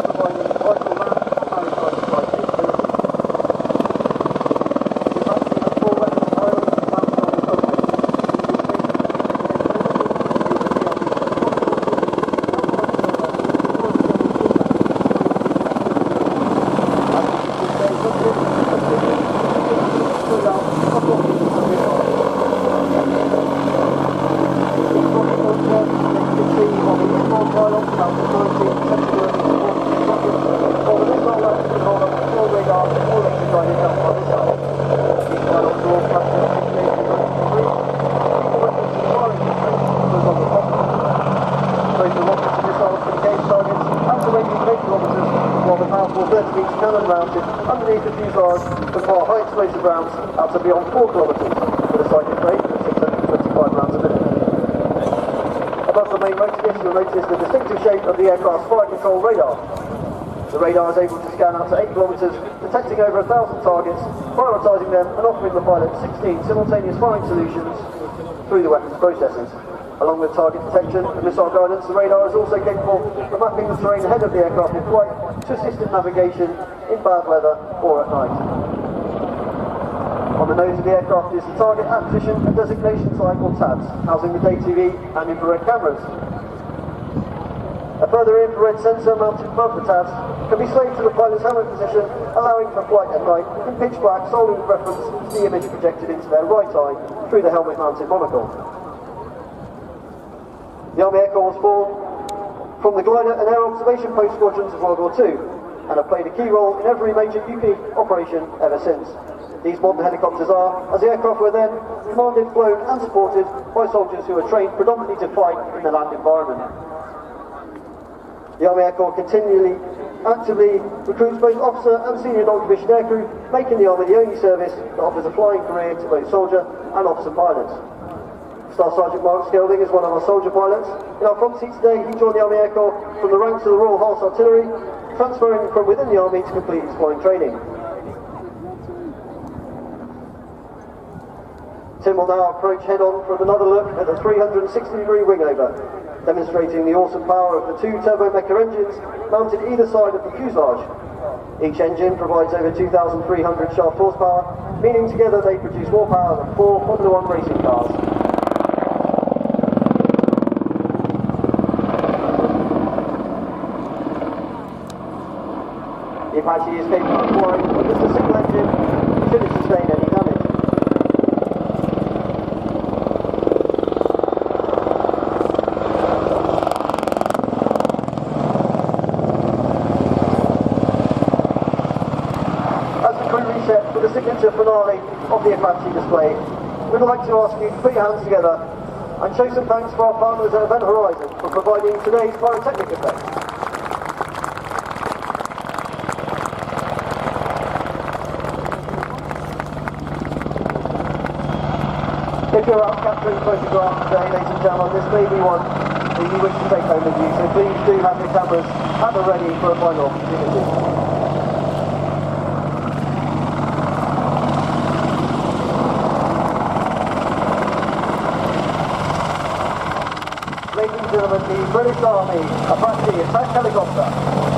providing vital land and maritime supply capability. The Apache has 4 weapons pilots mounted on the cockpit. Cannon mounted underneath the fuselage to fire high explosive rounds out to beyond 4 kilometres with a sighting rate of 625 rounds a minute. Above the main motor disc you'll notice the distinctive shape of the aircraft's fire control radar. The radar is able to scan out to 8 kilometres, detecting over 1,000 targets, prioritising them and offering the pilot 16 simultaneous firing solutions through the weapons processors. Along with target detection and missile guidance, the radar is also capable of mapping the terrain ahead of the aircraft in flight to assist in navigation in bad weather or at night. On the nose of the aircraft is the Target Acquisition and Designation Site, or TADS, housing the day TV and infrared cameras. A further infrared sensor mounted above the TADS can be slaved to the pilot's helmet position, allowing for flight at night in pitch black solely with reference to the image projected into their right eye through the helmet mounted monocle. The Army Air Corps was formed from the glider and air observation post squadrons of World War II and have played a key role in every major UK operation ever since. These modern helicopters are, as the aircraft were then, commanded, flown and supported by soldiers who are trained predominantly to fight in the land environment. The Army Air Corps continually actively recruits both officer and senior non-commissioned aircrew, making the Army the only service that offers a flying career to both soldier and officer pilots. Staff Sergeant Mark Skelding is one of our soldier pilots. In our front seat today, he joined the Army Air Corps from the ranks of the Royal Horse Artillery, transferring from within the Army to complete his flying training. Tim will now approach head-on for another look at the 360-degree wing-over, demonstrating the awesome power of the 2 turbo-mecha engines mounted either side of the fuselage. Each engine provides over 2,300 shaft horsepower, meaning together they produce more power than 4 Formula 1 racing cars. The Apache is capable of flying with just a single engine should it sustain any damage. As the crew reset for the signature finale of the Apache display, we'd like to ask you to put your hands together and show some thanks for our partners at Event Horizon for providing today's pyrotechnic effects. If you're out capturing photographs today, ladies and gentlemen, this may be one that you wish to take home with you, so please do have your cameras at the ready for a final opportunity. British Army Apache attack helicopter.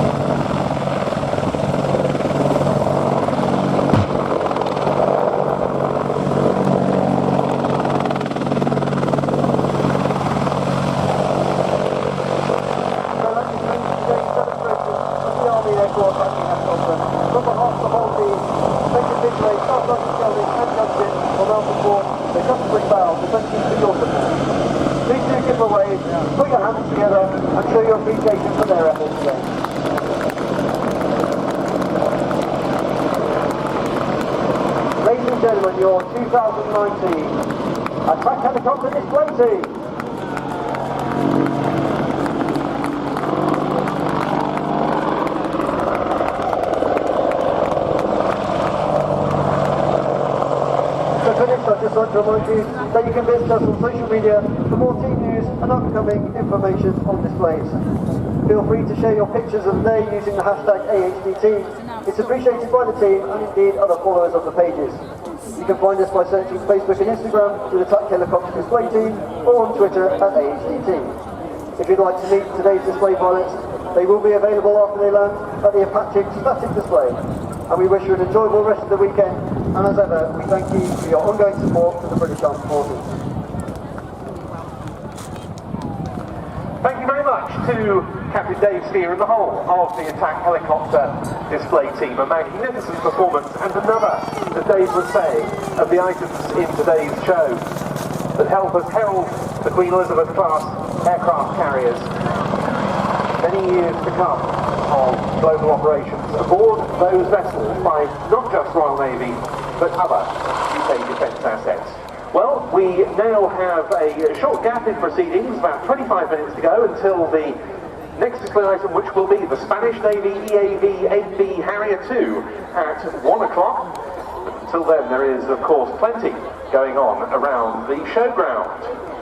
Please do give a wave, put your hands together and show your appreciation for their efforts today. Ladies and gentlemen, your 2019 Attack Helicopter Display Team. I'd just like to remind you that you can visit us on social media for more team news and upcoming information on displays. Feel free to share your pictures of the day using the hashtag AHDteam. It's appreciated by the team and indeed other followers of the pages. You can find us by searching Facebook and Instagram with Attack Helicopter Display Team or on Twitter at AHDteam. If you'd like to meet today's display pilots, they will be available after they land at the Apache static display. And we wish you an enjoyable rest of the weekend, and as ever, we thank you for your ongoing support for the British Armed Forces. Thank you very much to Captain Dave Steer and the whole of the Attack Helicopter Display Team. A magnificent performance, and another, as Dave was saying, of the items in today's show that help us herald the Queen Elizabeth class aircraft carriers many years to come of global operations aboard those vessels by not just Royal Navy but other UK defence assets. Well, we now have a short gap in proceedings, about 25 minutes to go until the next display item, which will be the Spanish Navy EAV-8B Harrier II at 1 o'clock. But until then, there is, of course, plenty going on around the showground.